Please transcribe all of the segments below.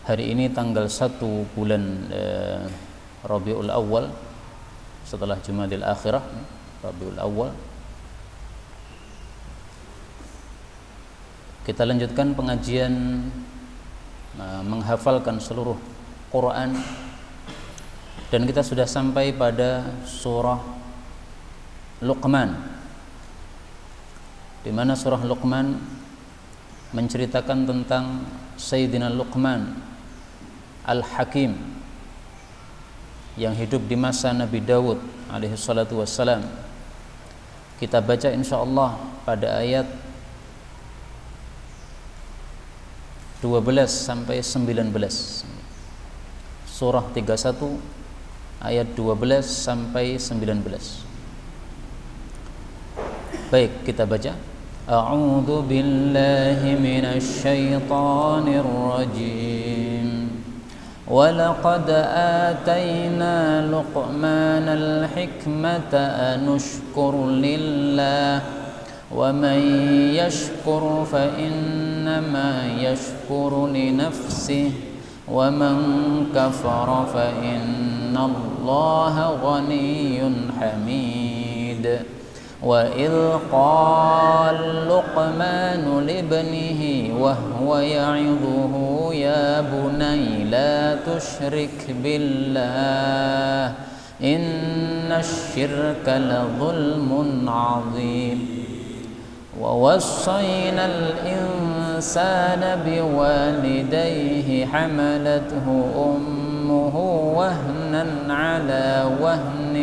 Hari ini tanggal 1 bulan Rabiul Awal, setelah Jumadil Akhirah, Rabiul Awal. Kita lanjutkan pengajian menghafalkan seluruh Quran, dan kita sudah sampai pada surah Luqman, di mana surah Luqman menceritakan tentang Sayyidina Luqman Al-Hakim yang hidup di masa Nabi Dawud alaihi salatu wassalam. Kita baca insyaallah pada ayat 12 sampai 19. Surah 31 ayat 12 sampai 19. Baik, kita baca. A'udzu billahi minasy syaithanir rajim. وَلَقَدْ آتَيْنَا لُقْمَانَ الْحِكْمَةَ أَنِ اشْكُرْ لِلَّهِ وَمَنْ يَشْكُرْ فَإِنَّمَا يَشْكُرُ لِنَفْسِهِ وَمَنْ كَفَرَ فَإِنَّ اللَّهَ غَنِيٌّ حَمِيدٌ وَإِذْ قَالَ لُقْمَانُ لِابْنِهِ وَهُوَ يَعِظُهُ يَا بُنَيَّ لَا تُشْرِكْ بِاللَّهِ إِنَّ الشِّرْكَ لَظُلْمٌ عَظِيمٌ وَوَصَّيْنَا الْإِنسَانَ بِوَالِدَيْهِ حَمَلَتْهُ أُمُّهُ وَهْنًا عَلَى وَهْنٍ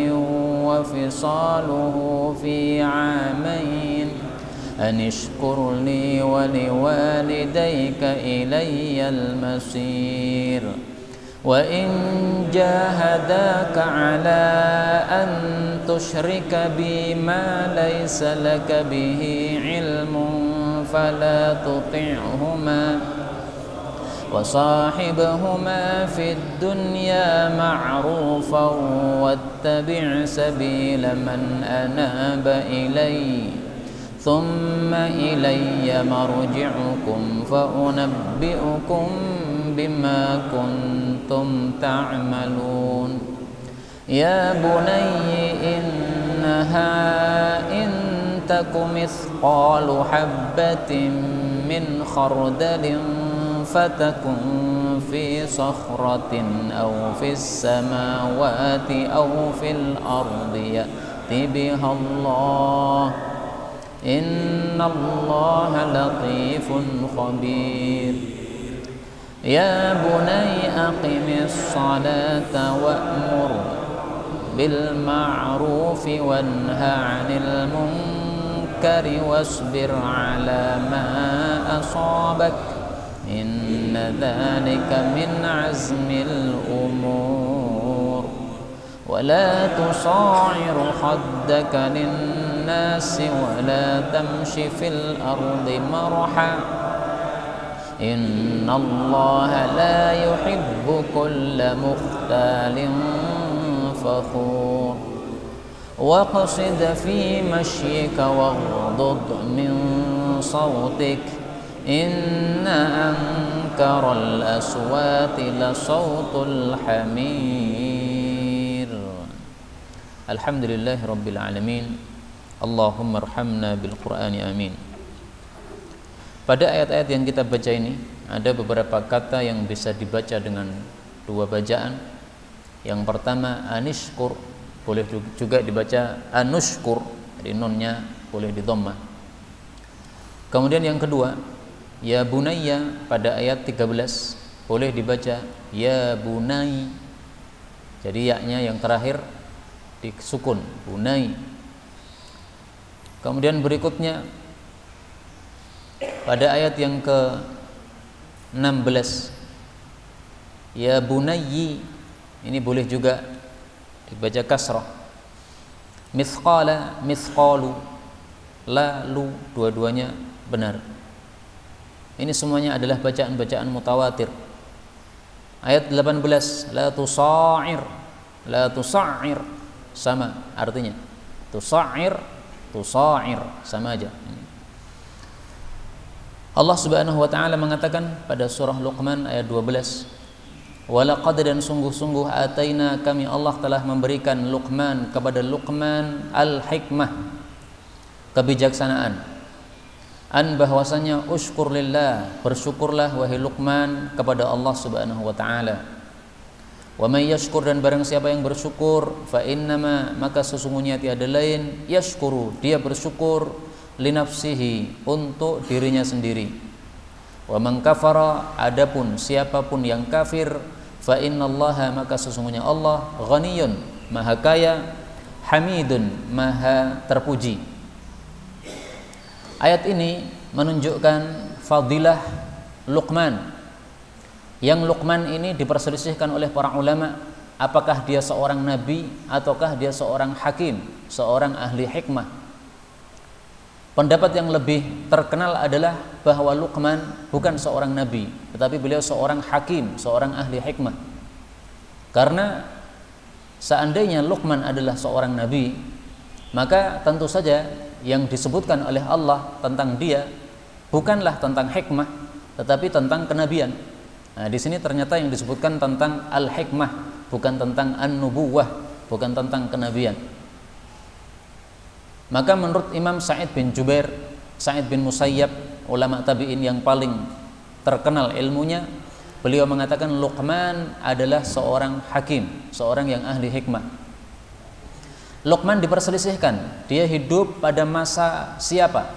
وفصاله في عامين أن اشكر لي ولوالديك إلي المصير وإن جاهداك على أن تشرك بي ما ليس لك به علم فلا تطعهما وصاحبهما في الدنيا معروفا واتبع سبيل من أناب إلي ثم إلي مرجعكم فأنبئكم بما كنتم تعملون يا بني إنها إن تك مثقال حبة من خردل فتكن في صخرة أو في السماوات أو في الأرض يأت بها الله إن الله لطيف خبير يا بني أقم الصلاة وأمر بالمعروف وانه عن المنكر واصبر على ما أصابك إن ذلك من عزم الأمور ولا تصاعر خدك للناس ولا تمش في الأرض مرحا إن الله لا يحب كل مختال فخور واقصد في مشيك واغضض من صوتك إن أنكر الأصوات لصوت الحمير الحمد لله رب العالمين اللهم ارحمنا بالقرآن آمين. Pada ayat-ayat yang kita baca ini ada beberapa kata yang bisa dibaca dengan dua bacaan. Yang pertama anishkur, boleh juga dibaca anushkur, jadi nunnya boleh didhammah. Kemudian yang kedua ya bunayya, pada ayat 13 boleh dibaca ya bunai, jadi yaknya yang terakhir disukun bunai. Kemudian berikutnya pada ayat yang ke-16 ya bunayyi, ini boleh juga dibaca kasrah. Mithqala, mithqalu, lalu, dua-duanya benar. Ini semuanya adalah bacaan-bacaan mutawatir. Ayat 18 la tusa'ir, la tusa'ir sama artinya. Tusa'ir, tusa'ir sama aja. Allah Subhanahu wa taala mengatakan pada surah Luqman ayat 12, walaqad dan sungguh-sungguh ataina kami Allah telah memberikan Luqman kepada Luqman al-hikmah, kebijaksanaan, an bahwasanya usykur lillah, bersyukurlah wahai Luqman kepada Allah Subhanahu wa taala. Wa may yashkur dan barang siapa yang bersyukur, fa innama maka sesungguhnya tiada lain yashkuru, dia bersyukur li nafsihi, untuk dirinya sendiri. Wa man kafara, adapun siapapun yang kafir, fa innallaha maka sesungguhnya Allah ghaniyun, maha kaya, hamidun, maha terpuji. Ayat ini menunjukkan fadilah Luqman. Yang Luqman ini diperselisihkan oleh para ulama, apakah dia seorang nabi ataukah dia seorang hakim, seorang ahli hikmah. Pendapat yang lebih terkenal adalah bahwa Luqman bukan seorang nabi, tetapi beliau seorang hakim, seorang ahli hikmah. Karena seandainya Luqman adalah seorang nabi, maka tentu saja yang disebutkan oleh Allah tentang dia bukanlah tentang hikmah, tetapi tentang kenabian. Nah, di sini ternyata yang disebutkan tentang al-hikmah, bukan tentang an-nubuwah, bukan tentang kenabian. Maka menurut Imam Sa'id bin Jubair, Sa'id bin Musayyab, ulama tabi'in yang paling terkenal ilmunya, beliau mengatakan Luqman adalah seorang hakim, seorang yang ahli hikmah. Luqman diperselisihkan, dia hidup pada masa siapa?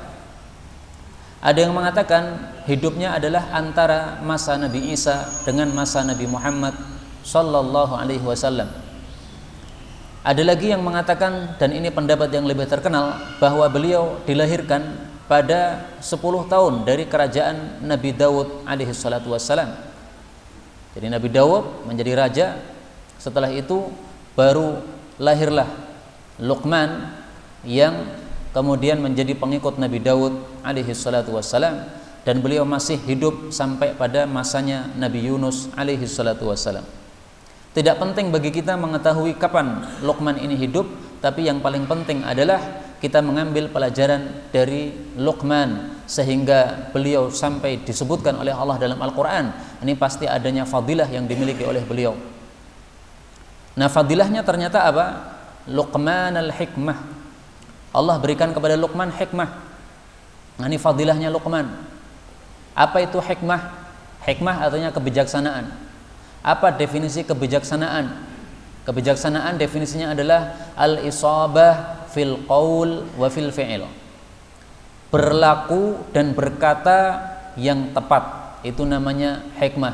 Ada yang mengatakan hidupnya adalah antara masa Nabi Isa dengan masa Nabi Muhammad sallallahu alaihi wasallam. Ada lagi yang mengatakan, dan ini pendapat yang lebih terkenal, bahwa beliau dilahirkan pada 10 tahun dari kerajaan Nabi Daud alaihi salatu wassalam. Jadi Nabi Daud menjadi raja, setelah itu baru lahirlah Luqman yang kemudian menjadi pengikut Nabi Daud alaihi salatu wassalam, dan beliau masih hidup sampai pada masanya Nabi Yunus alaihi salatu wassalam. Tidak penting bagi kita mengetahui kapan Luqman ini hidup, tapi yang paling penting adalah kita mengambil pelajaran dari Luqman sehingga beliau sampai disebutkan oleh Allah dalam Al-Quran. Ini pasti adanya fadilah yang dimiliki oleh beliau. Nah, fadilahnya ternyata apa? Luqman al-hikmah. Allah berikan kepada Luqman hikmah. Nah, ini fadilahnya Luqman. Apa itu hikmah? Hikmah artinya kebijaksanaan. Apa definisi kebijaksanaan? Kebijaksanaan definisinya adalah al-isabah fil qaul wa fil fi'il. Berlaku dan berkata yang tepat, itu namanya hikmah.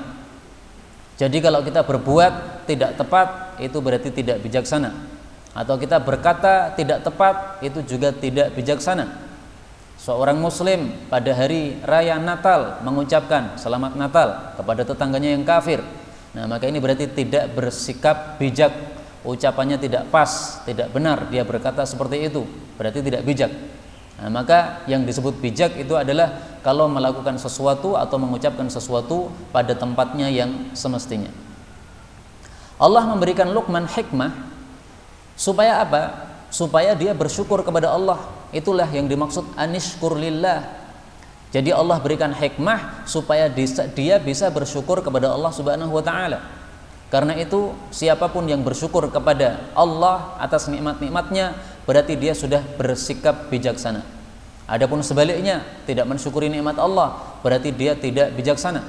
Jadi kalau kita berbuat tidak tepat, itu berarti tidak bijaksana. Atau kita berkata tidak tepat, itu juga tidak bijaksana. Seorang muslim pada hari raya Natal mengucapkan selamat Natal kepada tetangganya yang kafir, nah maka ini berarti tidak bersikap bijak, ucapannya tidak pas, tidak benar, dia berkata seperti itu, berarti tidak bijak. Nah, maka yang disebut bijak itu adalah kalau melakukan sesuatu atau mengucapkan sesuatu pada tempatnya yang semestinya. Allah memberikan Luqman hikmah supaya apa? Supaya dia bersyukur kepada Allah. Itulah yang dimaksud anishkur lillah. Jadi Allah berikan hikmah supaya dia bisa bersyukur kepada Allah Subhanahu wa taala. Karena itu siapapun yang bersyukur kepada Allah atas nikmat-nikmatnya, berarti dia sudah bersikap bijaksana. Adapun sebaliknya, tidak mensyukuri nikmat Allah, berarti dia tidak bijaksana.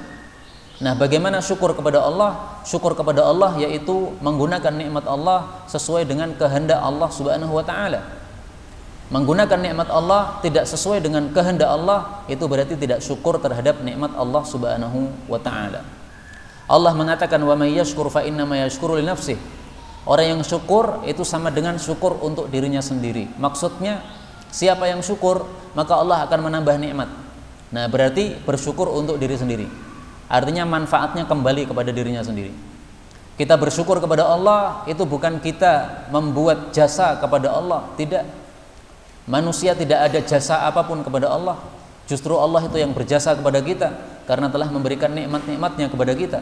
Nah, bagaimana syukur kepada Allah? Syukur kepada Allah yaitu menggunakan nikmat Allah sesuai dengan kehendak Allah Subhanahu wa taala. Menggunakan nikmat Allah tidak sesuai dengan kehendak Allah, itu berarti tidak syukur terhadap nikmat Allah Subhanahu wa taala. Allah mengatakan wa may yashkur fa innama yashkuru li nafsihi. Orang yang syukur itu sama dengan syukur untuk dirinya sendiri. Maksudnya siapa yang syukur, maka Allah akan menambah nikmat. Nah, berarti bersyukur untuk diri sendiri. Artinya manfaatnya kembali kepada dirinya sendiri. Kita bersyukur kepada Allah itu bukan kita membuat jasa kepada Allah, tidak. Manusia tidak ada jasa apapun kepada Allah. Justru Allah itu yang berjasa kepada kita karena telah memberikan nikmat-nikmatnya kepada kita.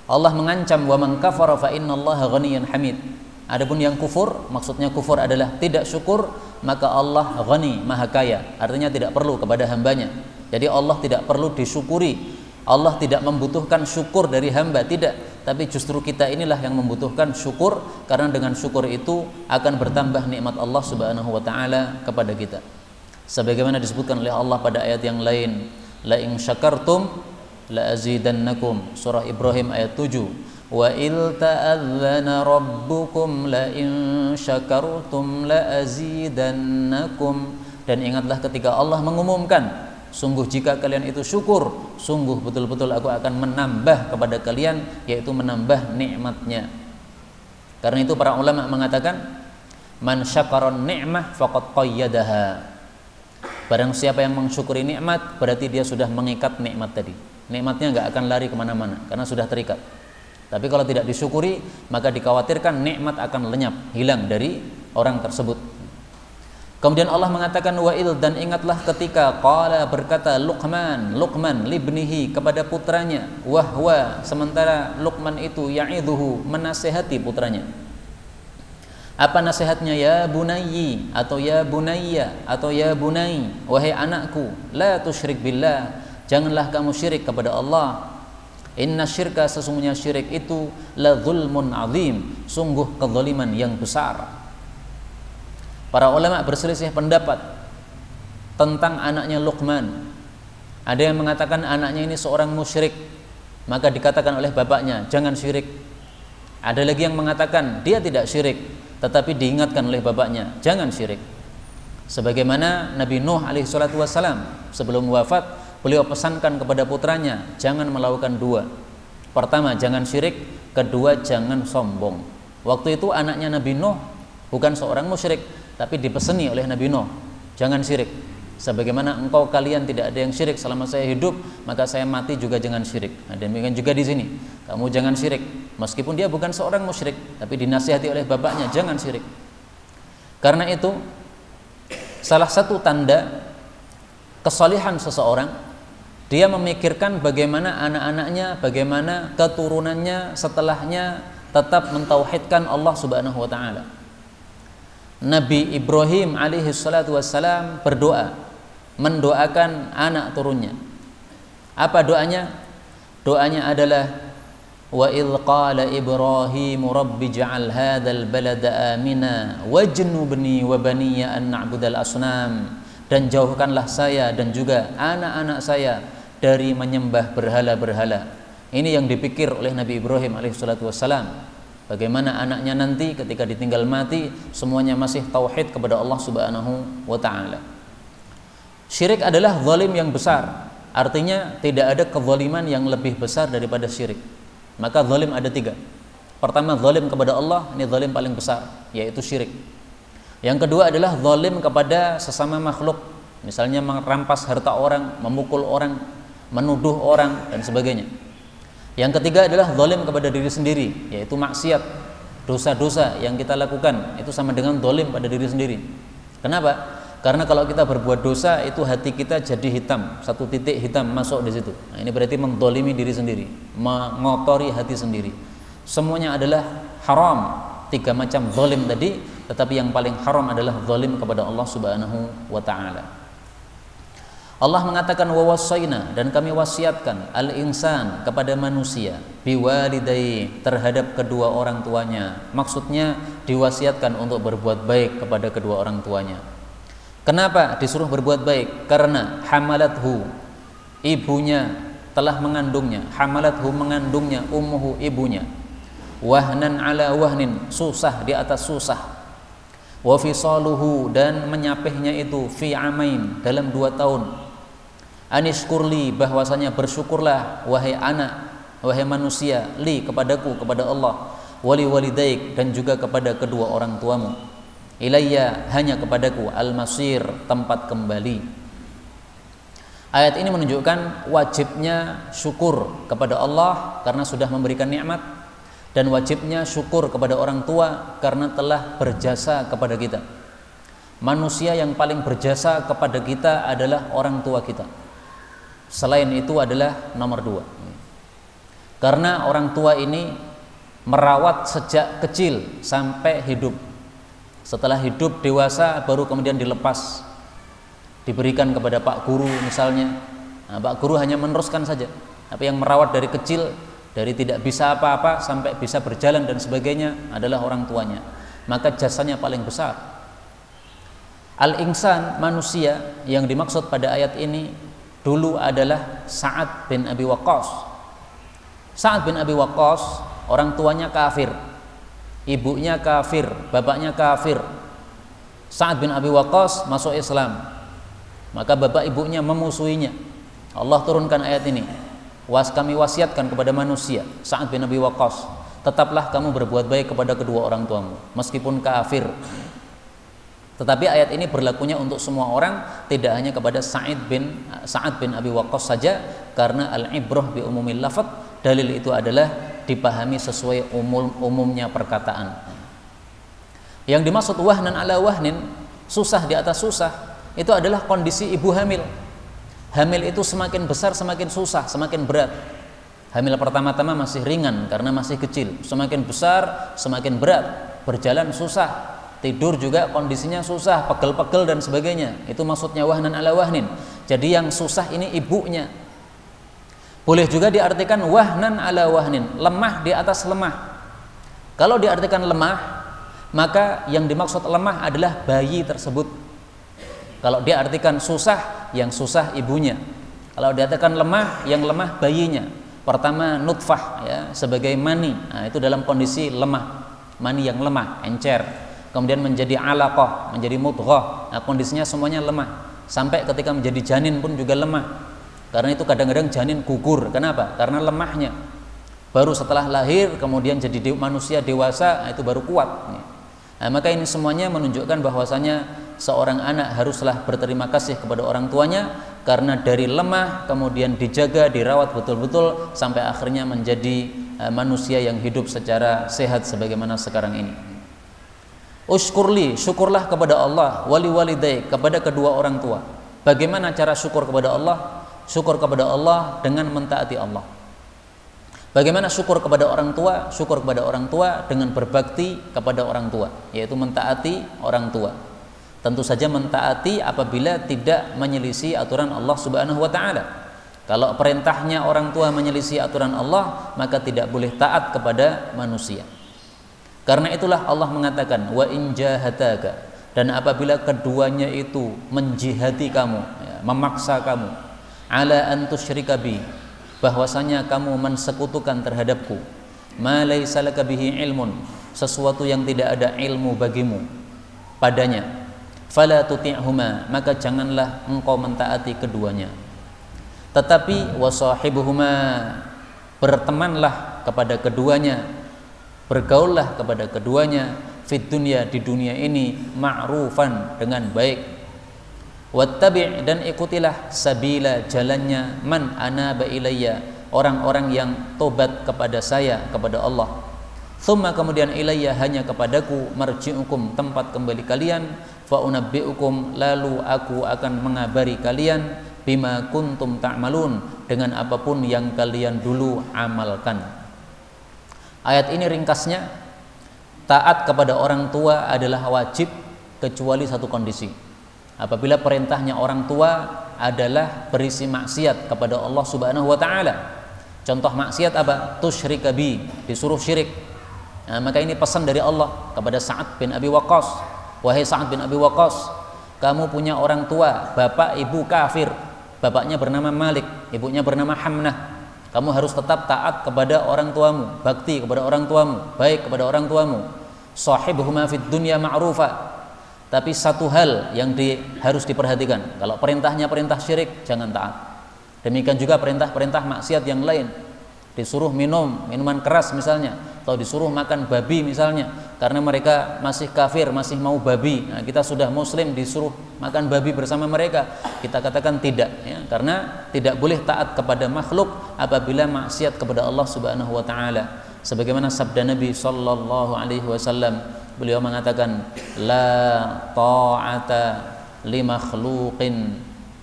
Allah mengancam wa man kafara fa innallaha ghaniyyun hamid. Adapun yang kufur, maksudnya kufur adalah tidak syukur, maka Allah ghani, maha kaya. Artinya tidak perlu kepada hambanya. Jadi Allah tidak perlu disyukuri, Allah tidak membutuhkan syukur dari hamba, tidak. Tapi justru kita inilah yang membutuhkan syukur, karena dengan syukur itu akan bertambah nikmat Allah Subhanahu wa taala kepada kita. Sebagaimana disebutkan oleh Allah pada ayat yang lain, la in syakartum la azidannakum, surah Ibrahim ayat 7. Wa il ta'adzana rabbukum la in syakartum la azidannakum. Dan ingatlah ketika Allah mengumumkan, sungguh jika kalian itu syukur, sungguh betul-betul aku akan menambah kepada kalian, yaitu menambah nikmatnya. Karena itu para ulama mengatakan, man syakaron ni'mah faqad qayyadaha. Barang siapa yang mensyukuri nikmat, berarti dia sudah mengikat nikmat tadi. Nikmatnya nggak akan lari kemana-mana, karena sudah terikat. Tapi kalau tidak disyukuri, maka dikhawatirkan nikmat akan lenyap, hilang dari orang tersebut. Kemudian Allah mengatakan wa'il, dan ingatlah ketika qala, berkata Luqman libnihi, kepada putranya, wahwa, sementara Luqman itu ya'idhuhu, menasehati putranya. Apa nasihatnya? Ya bunayyi, atau ya bunayya, atau ya bunai, wahai anakku, la tusyrik billah, janganlah kamu syirik kepada Allah. Inna syirka, sesungguhnya syirik itu la zulmun azim, sungguh kezaliman yang besar. Para ulama berselisih pendapat tentang anaknya Luqman. Ada yang mengatakan anaknya ini seorang musyrik, maka dikatakan oleh bapaknya jangan syirik. Ada lagi yang mengatakan dia tidak syirik, tetapi diingatkan oleh bapaknya jangan syirik. Sebagaimana Nabi Nuh alaihi salatu wassalam, sebelum wafat beliau pesankan kepada putranya jangan melakukan dua. Pertama, jangan syirik. Kedua, jangan sombong. Waktu itu anaknya Nabi Nuh bukan seorang musyrik, tapi dipeseni oleh Nabi Nuh, jangan syirik. Sebagaimana engkau kalian tidak ada yang syirik selama saya hidup, maka saya mati juga jangan syirik. Nah, demikian juga di sini, kamu jangan syirik. Meskipun dia bukan seorang musyrik, tapi dinasihati oleh bapaknya jangan syirik. Karena itu, salah satu tanda kesalihan seseorang, dia memikirkan bagaimana anak-anaknya, bagaimana keturunannya setelahnya tetap mentauhidkan Allah Subhanahu wa taala. Nabi Ibrahim alaihi salatu wassalam berdoa, mendoakan anak turunnya. Apa doanya? Doanya adalah wa idh qala Ibrahim rabbi ja'al hadzal balada amina wajnubni wa baniya an na'budal asnam. Dan jauhkanlah saya dan juga anak-anak saya dari menyembah berhala-berhala. Ini yang dipikir oleh Nabi Ibrahim alaihi salatu wassalam. Bagaimana anaknya nanti ketika ditinggal mati semuanya masih tauhid kepada Allah Subhanahu wa taala. Syirik adalah zalim yang besar. Artinya tidak ada kezaliman yang lebih besar daripada syirik. Maka zalim ada tiga. Pertama, zalim kepada Allah, ini zalim paling besar, yaitu syirik. Yang kedua adalah zalim kepada sesama makhluk, misalnya merampas harta orang, memukul orang, menuduh orang, dan sebagainya. Yang ketiga adalah zalim kepada diri sendiri, yaitu maksiat, dosa-dosa yang kita lakukan itu sama dengan zalim pada diri sendiri. Kenapa? Karena kalau kita berbuat dosa itu hati kita jadi hitam, satu titik hitam masuk di situ. Nah, ini berarti menzalimi diri sendiri, mengotori hati sendiri. Semuanya adalah haram, tiga macam zalim tadi, tetapi yang paling haram adalah zalim kepada Allah Subhanahu wa taala. Allah mengatakan wa wasaina, dan kami wasiatkan al-insan, kepada manusia, biwalidayhi, terhadap kedua orang tuanya. Maksudnya diwasiatkan untuk berbuat baik kepada kedua orang tuanya. Kenapa disuruh berbuat baik? Karena hamalathu, ibunya telah mengandungnya, hamalathu, mengandungnya, ummuhu, ibunya, wahnan ala wahnin, susah di atas susah, wa fisaluhu, dan menyapihnya itu fi amain, dalam 2 tahun. Anishkurli, bahwasanya bersyukurlah wahai anak, wahai manusia, li, kepadaku, kepada Allah, wali walidaik, dan juga kepada kedua orang tuamu, ilayya, hanya kepadaku, al-masir, tempat kembali. Ayat ini menunjukkan wajibnya syukur kepada Allah karena sudah memberikan nikmat, dan wajibnya syukur kepada orang tua karena telah berjasa kepada kita. Manusia yang paling berjasa kepada kita adalah orang tua kita. Selain itu adalah nomor 2. Karena orang tua ini merawat sejak kecil sampai hidup. Setelah hidup dewasa baru kemudian dilepas, diberikan kepada pak guru misalnya, Nah, Pak Guru hanya meneruskan saja. Tapi yang merawat dari kecil, dari tidak bisa apa-apa sampai bisa berjalan dan sebagainya adalah orang tuanya. Maka jasanya paling besar. Al-insan, manusia yang dimaksud pada ayat ini dulu adalah Sa'ad bin Abi Waqqas. Sa'ad bin Abi Waqqas, orang tuanya kafir, ibunya kafir, bapaknya kafir. Sa'ad bin Abi Waqqas masuk Islam, maka bapak ibunya memusuhinya. Allah turunkan ayat ini, kami wasiatkan kepada manusia, Sa'ad bin Abi Waqqas, tetaplah kamu berbuat baik kepada kedua orang tuamu meskipun kafir. Tetapi ayat ini berlakunya untuk semua orang, tidak hanya kepada Sa'ad bin Abi Waqqas saja, karena al-ibrah bi umumil lafadz. Dalil itu adalah dipahami sesuai umumnya perkataan. Yang dimaksud wahnan ala wahnin, susah di atas susah, itu adalah kondisi ibu hamil. Hamil itu semakin besar semakin susah, semakin berat. Hamil pertama-tama masih ringan karena masih kecil, semakin besar semakin berat, berjalan susah, tidur juga kondisinya susah, pegel-pegel dan sebagainya. Itu maksudnya wahnan ala wahnin. Jadi yang susah ini ibunya. Boleh juga diartikan wahnan ala wahnin, lemah di atas lemah. Kalau diartikan lemah, maka yang dimaksud lemah adalah bayi tersebut. Kalau diartikan susah, yang susah ibunya. Kalau diartikan lemah, yang lemah bayinya. Pertama nutfah, ya, sebagai mani. Nah, itu dalam kondisi lemah, mani yang lemah, encer. Kemudian menjadi alaqah, menjadi mudghah. Nah, kondisinya semuanya lemah. Sampai ketika menjadi janin pun juga lemah. Karena itu kadang-kadang janin gugur. Kenapa? Karena lemahnya. Baru setelah lahir kemudian jadi manusia dewasa, itu baru kuat. Nah, maka ini semuanya menunjukkan bahwasanya seorang anak haruslah berterima kasih kepada orang tuanya, karena dari lemah kemudian dijaga, dirawat betul-betul sampai akhirnya menjadi manusia yang hidup secara sehat sebagaimana sekarang ini. Ushkurli, syukurlah kepada Allah, wali walidaik, kepada kedua orang tua. Bagaimana cara syukur kepada Allah? Syukur kepada Allah dengan mentaati Allah. Bagaimana syukur kepada orang tua? Syukur kepada orang tua dengan berbakti kepada orang tua, yaitu mentaati orang tua. Tentu saja mentaati apabila tidak menyelisih aturan Allah Subhanahu wa taala. Kalau perintahnya orang tua menyelisih aturan Allah, maka tidak boleh taat kepada manusia. Karena itulah Allah mengatakan wa in jahadaka, dan apabila keduanya itu menjihati kamu, ya, memaksa kamu, ala an tusyrika bi, bahwasanya kamu mensekutukan terhadapku, ma laisa laka bihi ilmun, sesuatu yang tidak ada ilmu bagimu padanya, fala tuti'huma, maka janganlah engkau mentaati keduanya. Tetapi wasahibuhuma, bertemanlah kepada keduanya, bergaullah kepada keduanya, fid dunya, di dunia ini, ma'rufan, dengan baik. Wattabi', dan ikutilah, sabila, jalannya, man anaba ilayya, orang-orang yang tobat kepada saya, kepada Allah. Thumma, kemudian, ilayya, hanya kepadaku, marji'ukum, tempat kembali kalian, fa unabbi'ukum, lalu aku akan mengabari kalian, bima kuntum ta'malun, dengan apapun yang kalian dulu amalkan. Ayat ini ringkasnya, taat kepada orang tua adalah wajib kecuali satu kondisi. Apabila perintahnya orang tua adalah berisi maksiat kepada Allah Subhanahu wa taala. Contoh maksiat apa? Tusyrika bi, disuruh syirik. Nah, maka ini pesan dari Allah kepada Sa'ad bin Abi Waqqas. Wahai Sa'ad bin Abi Waqqas, kamu punya orang tua, bapak ibu kafir. Bapaknya bernama Malik, ibunya bernama Hamnah. Kamu harus tetap taat kepada orang tuamu, bakti kepada orang tuamu, baik kepada orang tuamu. Shahibuhuma fid dunya ma'rufa. Tapi satu hal yang harus diperhatikan, kalau perintahnya perintah syirik, jangan taat. Demikian juga perintah-perintah maksiat yang lain. Disuruh minum minuman keras misalnya, atau disuruh makan babi misalnya, karena mereka masih kafir, masih mau babi. Nah, kita sudah muslim disuruh makan babi bersama mereka, kita katakan tidak, ya, karena tidak boleh taat kepada makhluk apabila maksiat kepada Allah Subhanahu wa taala. Sebagaimana sabda Nabi sallallahu alaihi wasallam, beliau mengatakan la ta'ata li makhluqin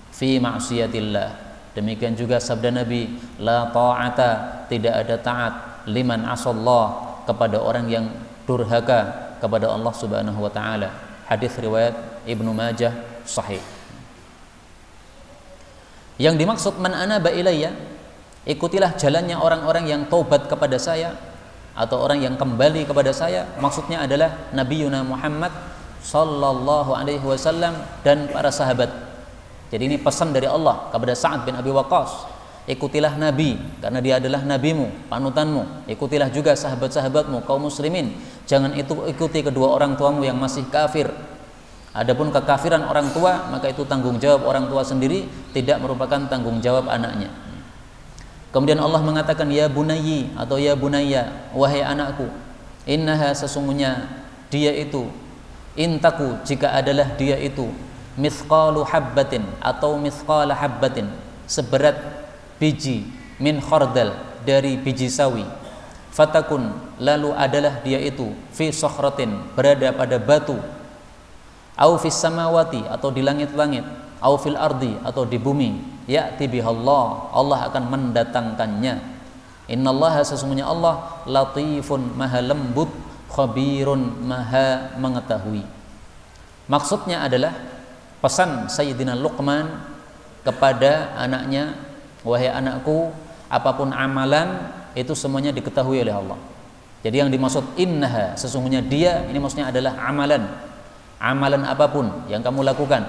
fi ma'siyatillah. Demikian juga sabda Nabi, la ta'ata, tidak ada taat, liman asallah, kepada orang yang durhaka kepada Allah Subhanahu wa taala. Hadis riwayat Ibnu Majah sahih. Yang dimaksud man anaba ilayya, ikutilah jalannya orang-orang yang taubat kepada saya atau orang yang kembali kepada saya. Maksudnya adalah Nabiyuna Muhammad sallallahu alaihi wasallam dan para sahabat. Jadi ini pesan dari Allah kepada Sa'ad bin Abi Waqqas. Ikutilah Nabi karena dia adalah nabimu, panutanmu. Ikutilah juga sahabat-sahabatmu kaum muslimin. Jangan ikuti kedua orang tuamu yang masih kafir. Adapun kekafiran orang tua, maka itu tanggung jawab orang tua sendiri, tidak merupakan tanggung jawab anaknya. Kemudian Allah mengatakan ya bunayyi atau ya bunayya, wahai anakku, innaha sesungguhnya dia itu, intaku jika adalah dia itu, mithqalu habbatin atau mithqala habbatin, seberat biji min khardal dari biji sawi, fatakun lalu adalah dia itu fi sokhratin berada pada batu, au fis samawati atau di langit-langit, au fil ardi atau di bumi, ya'ti bihallah Allah akan mendatangkannya. Innallaha sesungguhnya Allah latifun maha lembut, khabirun maha mengetahui. Maksudnya adalah pesan Sayyidina Luqman kepada anaknya, wahai anakku, apapun amalan itu semuanya diketahui oleh Allah. Jadi yang dimaksud innaha sesungguhnya dia, ini maksudnya adalah amalan. Amalan apapun yang kamu lakukan,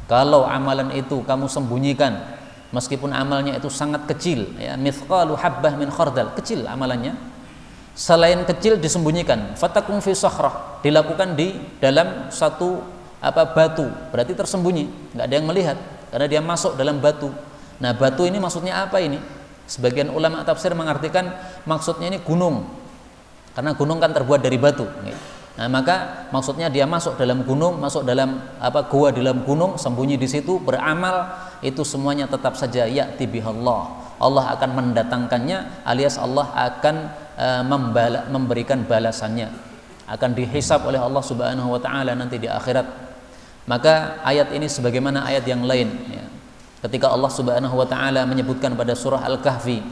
kalau amalan itu kamu sembunyikan, meskipun amalnya itu sangat kecil, ya, mithqalu habbah min khardal, kecil amalannya, selain kecil disembunyikan, fatakum fi sakhrah, dilakukan di dalam satu batu, berarti tersembunyi, nggak ada yang melihat karena dia masuk dalam batu. Nah, batu ini maksudnya apa ini? Sebagian ulama tafsir mengartikan maksudnya ini gunung, karena gunung kan terbuat dari batu. Nah, maka maksudnya dia masuk dalam gunung, masuk dalam gua di dalam gunung, sembunyi di situ, beramal, itu semuanya tetap saja ya'ti bihallah. Allah akan mendatangkannya, alias Allah akan memberikan balasannya, akan dihisab oleh Allah Subhanahu wa taala nanti di akhirat. Maka ayat ini sebagaimana ayat yang lain, ya. Ketika Allah Subhanahu wa taala menyebutkan pada surah Al-Kahfi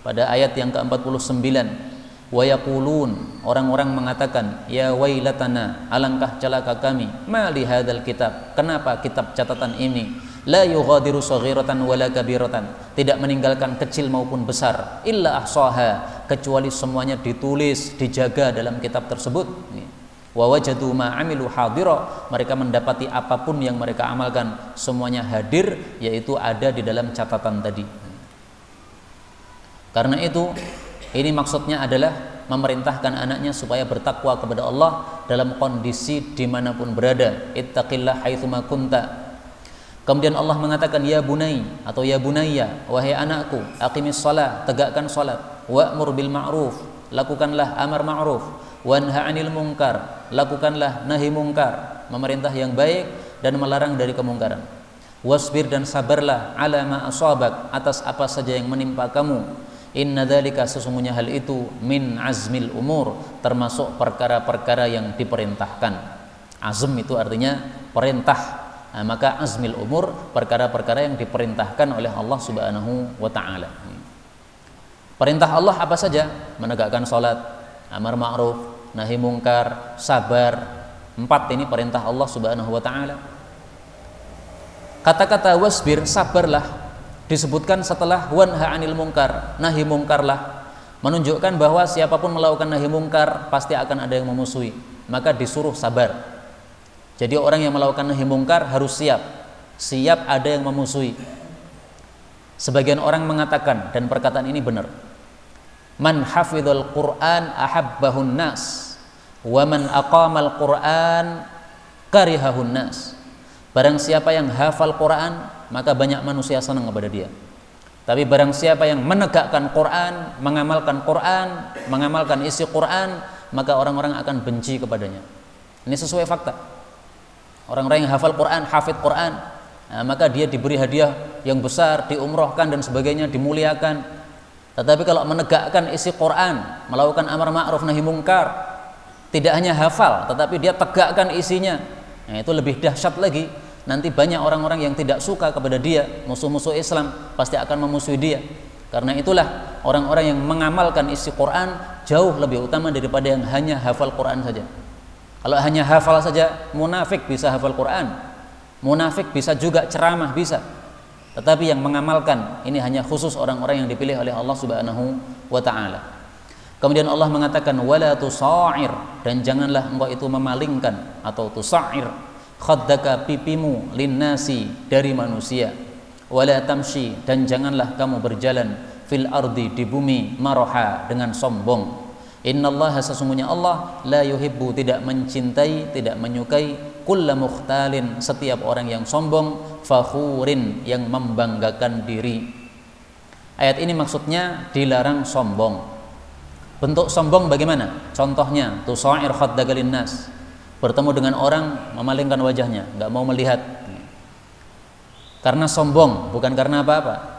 pada ayat yang ke-49, wa yaqulun, orang-orang mengatakan, ya wailatana, alangkah celaka kami, ma li hadzal kitab, kenapa kitab catatan ini la yughadiru saghiratan wala kabiratan, tidak meninggalkan kecil maupun besar, illa ahsaha, kecuali semuanya ditulis, dijaga dalam kitab tersebut. Wa wajadu ma amilu hadira, mereka mendapati apapun yang mereka amalkan semuanya hadir, yaitu ada di dalam catatan tadi. Karena itu ini maksudnya adalah memerintahkan anaknya supaya bertakwa kepada Allah dalam kondisi dimanapun berada. Ittaqillah haitsuma kunta. Kemudian Allah mengatakan ya bunai atau ya bunayya, wahai anakku, aqimis shalah, tegakkan salat, wa'mur bil ma'ruf, lakukanlah amar ma'ruf, wanha 'anil munkar, lakukanlah nahi munkar, memerintah yang baik dan melarang dari kemungkaran. Wasbir, dan sabarlah, ala ma asabak, atas apa saja yang menimpa kamu. Inna dzalika, sesungguhnya hal itu, min azmil umur, termasuk perkara-perkara yang diperintahkan. Azm itu artinya perintah. Nah, maka azmil umur, perkara-perkara yang diperintahkan oleh Allah Subhanahu wa taala. Perintah Allah apa saja? Menegakkan salat, amar ma'ruf, nahi mungkar, sabar. 4 ini perintah Allah Subhanahu wa taala. Kata-kata wasbir, sabarlah, disebutkan setelah wanha 'anil munkar, nahi mungkarlah, menunjukkan bahwa siapapun melakukan nahi mungkar pasti akan ada yang memusuhi, maka disuruh sabar. Jadi orang yang melakukan nahi mungkar harus siap ada yang memusuhi. Sebagian orang mengatakan, dan perkataan ini benar, man hafidhal Qur'an ahabbahun nas, wa man aqamal Qur'an karihahun nas. Barang siapa yang hafal Quran, maka banyak manusia senang kepada dia. Tapi barang siapa yang menegakkan Quran, mengamalkan isi Quran, maka orang-orang akan benci kepadanya. Ini sesuai fakta. Orang-orang yang hafal Quran, hafid Quran, nah, maka dia diberi hadiah yang besar, diumrohkan dan sebagainya, dimuliakan. Tetapi kalau menegakkan isi Quran, melakukan amar ma'ruf nahi mungkar, tidak hanya hafal, tetapi dia tegakkan isinya, nah, itu lebih dahsyat lagi. Nanti banyak orang-orang yang tidak suka kepada dia, musuh-musuh Islam pasti akan memusuhi dia. Karena itulah orang-orang yang mengamalkan isi Quran jauh lebih utama daripada yang hanya hafal Quran saja. Kalau hanya hafal saja, munafik bisa hafal Quran, munafik bisa juga ceramah, bisa. Tetapi yang mengamalkan ini hanya khusus orang-orang yang dipilih oleh Allah Subhanahu wa taala. Kemudian Allah mengatakan wala tusair, dan janganlah engkau itu memalingkan atau tusair khaddaka, pipimu, linnasi, dari manusia. Wala tamshi, dan janganlah kamu berjalan fil ardi, di bumi, maraha, dengan sombong. Innallaha, sesungguhnya Allah, la yuhibbu, tidak mencintai, tidak menyukai, kulla mukhtalin, setiap orang yang sombong, fakhurin, yang membanggakan diri. Ayat ini maksudnya dilarang sombong. Bentuk sombong bagaimana? Contohnya tusair khaddaka linnas, bertemu dengan orang memalingkan wajahnya, nggak mau melihat, karena sombong, bukan karena apa-apa.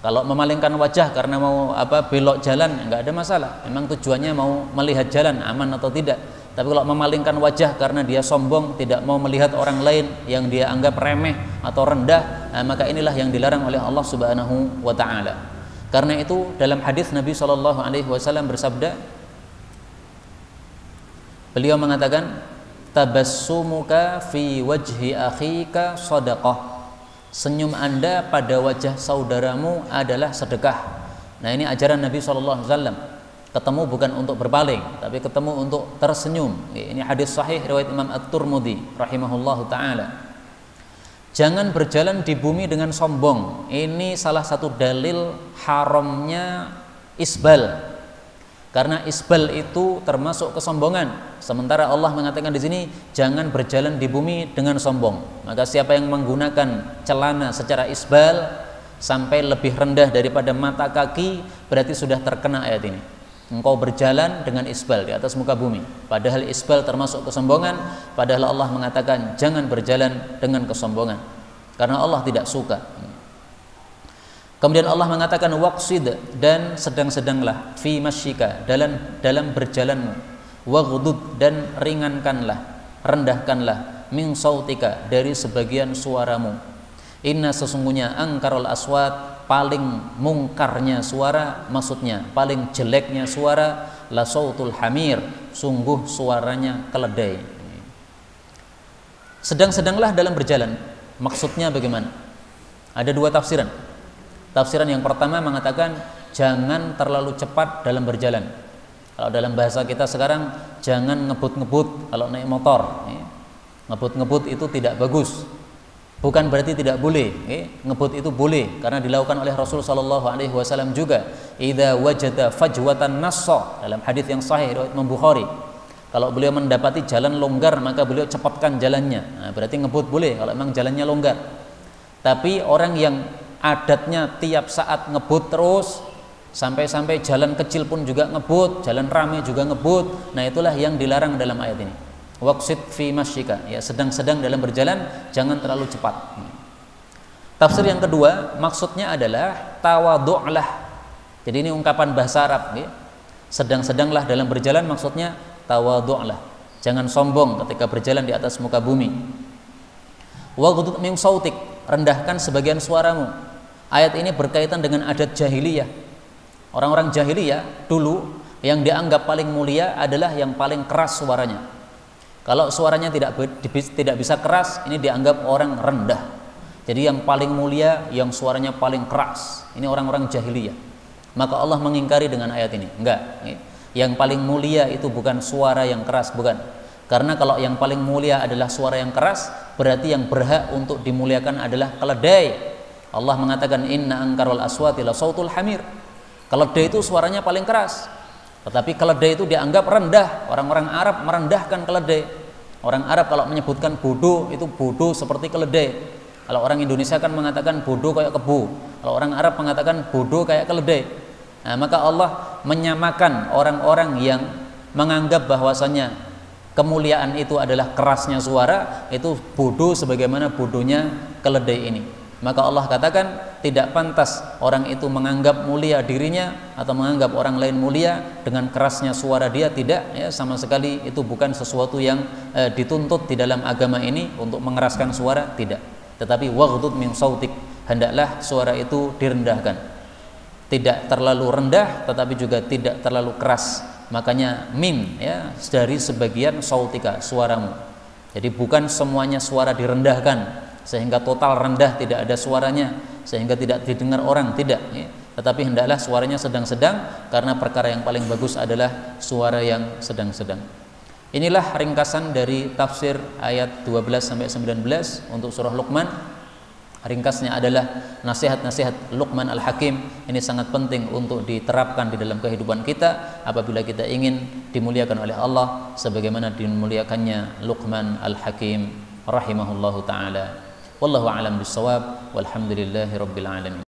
Kalau memalingkan wajah karena mau belok jalan, nggak ada masalah. Memang tujuannya mau melihat jalan aman atau tidak. Tapi kalau memalingkan wajah karena dia sombong, tidak mau melihat orang lain yang dia anggap remeh atau rendah, maka inilah yang dilarang oleh Allah Subhanahu wa taala. Karena itu dalam hadis Nabi SAW bersabda, beliau mengatakan, tabassumuka fi wajhi akhika shadaqah. Senyum Anda pada wajah saudaramu adalah sedekah. Nah, ini ajaran Nabi SAW. Ketemu bukan untuk berpaling, tapi ketemu untuk tersenyum. Ini hadis sahih riwayat Imam At-Tirmidzi rahimahullahu taala. Jangan berjalan di bumi dengan sombong. Ini salah satu dalil haramnya isbal. Karena isbal itu termasuk kesombongan. Sementara Allah mengatakan di sini jangan berjalan di bumi dengan sombong. Maka siapa yang menggunakan celana secara isbal sampai lebih rendah daripada mata kaki, berarti sudah terkena ayat ini. Engkau berjalan dengan isbal di atas muka bumi, padahal isbal termasuk kesombongan. Padahal Allah mengatakan jangan berjalan dengan kesombongan, karena Allah tidak suka. Kemudian Allah mengatakan waqsid, dan sedang-sedanglah fi masyika, dalam berjalanmu, waghdud, dan ringankanlah, rendahkanlah, min sautika, dari sebagian suaramu. Inna, sesungguhnya, angkarul aswat, paling mungkarnya suara, maksudnya paling jeleknya suara, la sautul hamir, sungguh suaranya keledai. Sedang-sedanglah dalam berjalan, maksudnya bagaimana? Ada dua tafsiran. Tafsiran yang pertama mengatakan jangan terlalu cepat dalam berjalan. Kalau dalam bahasa kita sekarang, jangan ngebut-ngebut kalau naik motor. Ngebut-ngebut itu tidak bagus. Bukan berarti tidak boleh. Ngebut itu boleh, karena dilakukan oleh Rasul SAW juga. Idza wajada fajwatan nassa, dalam hadis yang sahih riwayat Imam Bukhari. Kalau beliau mendapati jalan longgar, maka beliau cepatkan jalannya. Nah, berarti ngebut boleh kalau memang jalannya longgar. Tapi orang yang adatnya tiap saat ngebut terus, sampai-sampai jalan kecil pun juga ngebut, jalan ramai juga ngebut, nah itulah yang dilarang dalam ayat ini. Waqsid fi masyika, ya, sedang-sedang dalam berjalan, jangan terlalu cepat. Tafsir yang kedua maksudnya adalah tawadhu'lah. Jadi ini ungkapan bahasa Arab, ya. Sedang-sedanglah dalam berjalan maksudnya tawadhu'lah. Jangan sombong ketika berjalan di atas muka bumi. Waghdud min sautik, rendahkan sebagian suaramu. Ayat ini berkaitan dengan adat jahiliyah. Orang-orang jahiliyah dulu yang dianggap paling mulia adalah yang paling keras suaranya. Kalau suaranya tidak bisa keras, ini dianggap orang rendah. Jadi yang paling mulia yang suaranya paling keras, ini orang-orang jahiliyah. Maka Allah mengingkari dengan ayat ini. Enggak, yang paling mulia itu bukan suara yang keras, bukan. Karena kalau yang paling mulia adalah suara yang keras, berarti yang berhak untuk dimuliakan adalah keledai. Allah mengatakan inna angkarul aswati la sautul hamir. Keledai itu suaranya paling keras. Tetapi keledai itu dianggap rendah. Orang-orang Arab merendahkan keledai. Orang Arab kalau menyebutkan bodoh, itu bodoh seperti keledai. Kalau orang Indonesia kan mengatakan bodoh kayak kebu. Kalau orang Arab mengatakan bodoh kayak keledai. Nah, maka Allah menyamakan orang-orang yang menganggap bahwasanya kemuliaan itu adalah kerasnya suara, itu bodoh sebagaimana bodohnya keledai ini. Maka Allah katakan tidak pantas orang itu menganggap mulia dirinya atau menganggap orang lain mulia dengan kerasnya suara dia, tidak, ya, sama sekali itu bukan sesuatu yang dituntut di dalam agama ini untuk mengeraskan suara, tidak. Tetapi waghdud min sautik, hendaklah suara itu direndahkan. Tidak terlalu rendah tetapi juga tidak terlalu keras. Makanya min, ya, dari sebagian sautika, suaramu. Jadi bukan semuanya suara direndahkan. sehingga total rendah, tidak ada suaranya, sehingga tidak didengar orang, tidak ya. Tetapi hendaklah suaranya sedang-sedang, karena perkara yang paling bagus adalah suara yang sedang-sedang. Inilah ringkasan dari tafsir ayat 12 sampai 19 untuk surah Luqman. Ringkasnya adalah nasihat-nasihat Luqman Al-Hakim. Ini sangat penting untuk diterapkan di dalam kehidupan kita apabila kita ingin dimuliakan oleh Allah sebagaimana dimuliakannya Luqman Al-Hakim rahimahullahu taala. Wallahu a'lam bissawab, walhamdulillahi rabbil alamin.